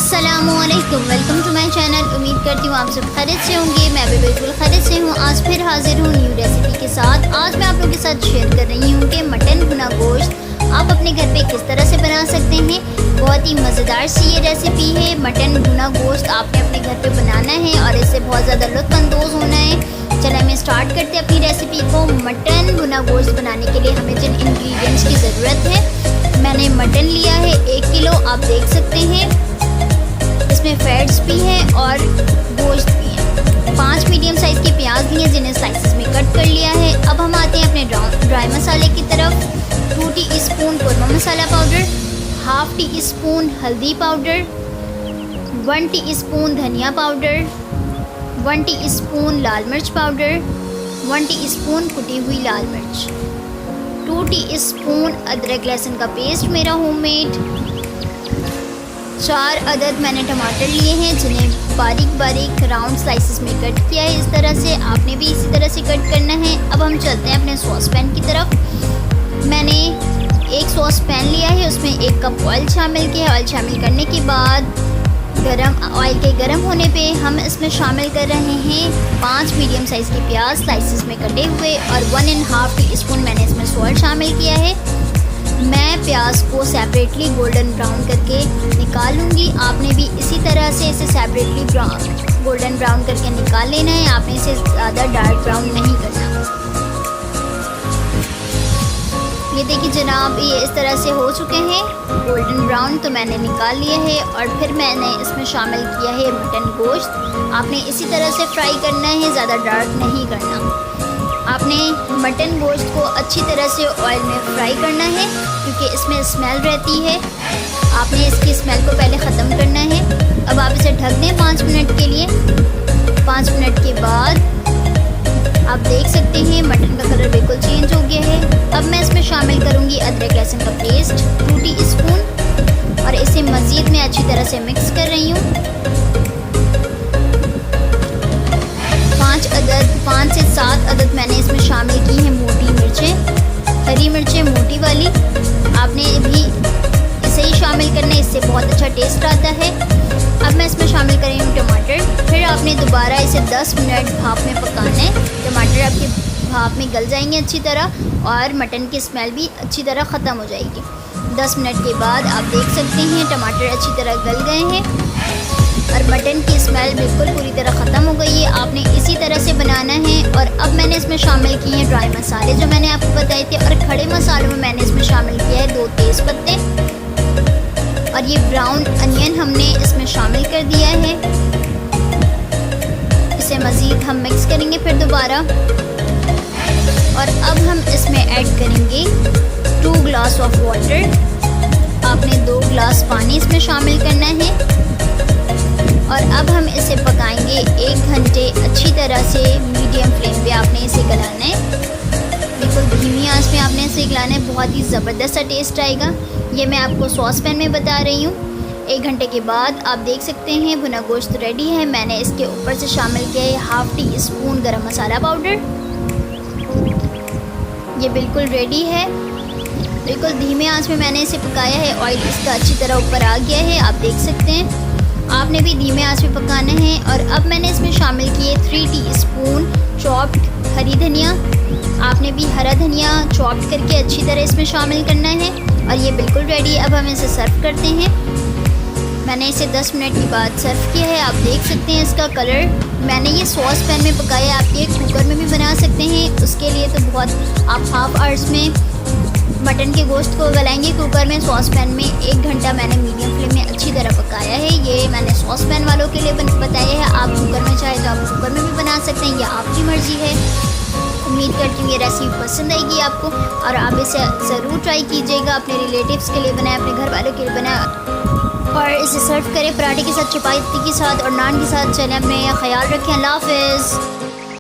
अस्सलामुअलैकुम, welcome to my channel. उम्मीद करती हूँ आप सब खैरियत से होंगे। मैं भी बिल्कुल खैरियत से हूँ। आज फिर हाजिर हूँ न्यू रेसिपी के साथ। आज मैं आप लोगों के साथ शेयर कर रही हूँ कि मटन भुना गोश्त आप अपने घर पे किस तरह से बना सकते हैं। बहुत ही मज़ेदार सी ये रेसिपी है। मटन भुना गोश्त आपने अपने घर पे बनाना है और इससे बहुत ज़्यादा लुत्फ़अंदोज़ होना है। चलिए हमें स्टार्ट करते हैं अपनी रेसिपी को। मटन भुना गोश्त बनाने के लिए हमें जिन इंग्रेडिएंट्स की ज़रूरत है, मैंने मटन लिया है 1 किलो। आप देख सकते हैं इसमें फैट्स भी हैं और गोश्त भी है। 5 मीडियम साइज़ के प्याज लिए जिन्हें स्लाइसेस में कट कर लिया है। अब हम आते हैं अपने ड्राई मसाले की तरफ। 2 टीस्पून कोरमा मसाला पाउडर, ½ टीस्पून हल्दी पाउडर, 1 टीस्पून धनिया पाउडर, 1 टीस्पून लाल मिर्च पाउडर, 1 टीस्पून कुटी हुई लाल मिर्च, 2 टीस्पून अदरक लहसुन का पेस्ट मेरा होममेड, 4 अदद मैंने टमाटर लिए हैं जिन्हें बारीक बारीक राउंड स्लाइसेस में कट किया है। इस तरह से आपने भी इसी तरह से कट करना है। अब हम चलते हैं अपने सॉस पैन की तरफ। मैंने एक सॉस पैन लिया है, उसमें 1 कप ऑयल शामिल किया है। ऑयल शामिल करने के बाद ऑयल के गर्म होने पे हम इसमें शामिल कर रहे हैं 5 मीडियम साइज़ के प्याज स्लाइसेस में कटे हुए और 1½ टीस्पून मैंने इसमें सॉल्ट शामिल किया है। मैं प्याज को सेपरेटली गोल्डन ब्राउन करके निकाल लूँगी। आपने भी इसी तरह से इसे सेपरेटली गोल्डन ब्राउन करके निकाल लेना है। आपने इसे ज़्यादा डार्क ब्राउन नहीं करना। ये देखिए जनाब, ये इस तरह से हो चुके हैं गोल्डन ब्राउन, तो मैंने निकाल लिए है। और फिर मैंने इसमें शामिल किया है मटन गोश्त। आपने इसी तरह से फ्राई करना है, ज़्यादा डार्क नहीं करना। आपने मटन गोश्त को अच्छी तरह से ऑयल में फ्राई करना है क्योंकि इसमें स्मेल रहती है। आपने इसकी स्मेल को पहले ख़त्म करना है। अब आप इसे ढक दें 5 मिनट के लिए। 5 मिनट के बाद आप देख सकते हैं मटन का कलर बिल्कुल चेंज हो गया है। अब मैं इसमें शामिल करूंगी अदरक लहसुन का पेस्ट 2 टीस्पून और इसे मज़ीद में अच्छी तरह से मिक्स कर रही हूँ। 5 से 7 अदद मैंने इसमें शामिल की हैं मोटी मिर्चें, हरी मिर्चें मोटी वाली। आपने भी इसे ही शामिल करना है, इससे बहुत अच्छा टेस्ट आता है। अब मैं इसमें शामिल कर रही हूँ टमाटर। फिर आपने दोबारा इसे 10 मिनट भाप में पकाना है। टमाटर आपके भाप में गल जाएंगे अच्छी तरह और मटन की स्मेल भी अच्छी तरह ख़त्म हो जाएगी। 10 मिनट के बाद आप देख सकते हैं टमाटर अच्छी तरह गल गए हैं और मटन की स्मेल बिल्कुल पूरी तरह ख़त्म हो गई है। आपने इसी तरह से बनाना है। और अब मैंने इसमें शामिल किए हैं ड्राई मसाले जो मैंने आपको बताए थे। और खड़े मसालों में मैंने इसमें शामिल किया है 2 तेज़ पत्ते और ये ब्राउन अनियन हमने इसमें शामिल कर दिया है। इसे मज़ीद हम मिक्स करेंगे फिर दोबारा। और अब हम इसमें ऐड करेंगे 2 ग्लास ऑफ वाटर। आपने 2 ग्लास पानी इसमें शामिल करना है। और अब हम इसे पकाएंगे 1 घंटे अच्छी तरह से। मीडियम फ्लेम पे आपने इसे गलाना है, बिल्कुल धीमी आंच में आपने इसे गलाना है। बहुत ही ज़बरदस्त सा टेस्ट आएगा। ये मैं आपको सॉस पैन में बता रही हूँ। 1 घंटे के बाद आप देख सकते हैं भुना गोश्त रेडी है। मैंने इसके ऊपर से शामिल किया है ½ टीस्पून गरम मसाला पाउडर। ये बिल्कुल रेडी है। बिल्कुल धीमे आंच में मैंने इसे पकाया है। ऑयल इसका अच्छी तरह ऊपर आ गया है, आप देख सकते हैं। आपने भी धीमे आंच में पकाना है। और अब मैंने इसमें शामिल किए 3 टीस्पून चॉप्ड हरी धनिया। आपने भी हरा धनिया चॉप्ड करके अच्छी तरह इसमें शामिल करना है। और ये बिल्कुल रेडी है। अब हम इसे सर्व करते हैं। मैंने इसे 10 मिनट के बाद सर्व किया है। आप देख सकते हैं इसका कलर। मैंने ये सॉस पैन में पकाया। आप ये कुकर में भी बना सकते हैं। उसके लिए तो बहुत आप हाफ आवर्स में मटन के गोश्त को गलाएंगे कुकर में। सॉस पैन में 1 घंटा मैंने मीडियम फ्लेम में अच्छी तरह पकाया है। ये मैंने सॉस पैन वालों के लिए बताया है। आप कुकर में चाहे तो आप कुकर में भी बना सकते हैं, यह आपकी मर्ज़ी है। उम्मीद करती हूँ ये रेसिपी पसंद आएगी आपको और आप इसे ज़रूर ट्राई कीजिएगा। अपने रिलेटिव्स के लिए बनाएं, अपने घर वालों के लिए बनाएं और इसे सर्व करें पराठे के साथ, चपाती के साथ और नान के साथ। चलें, अपने ख्याल रखें। अल्लाह हाफ़िज़।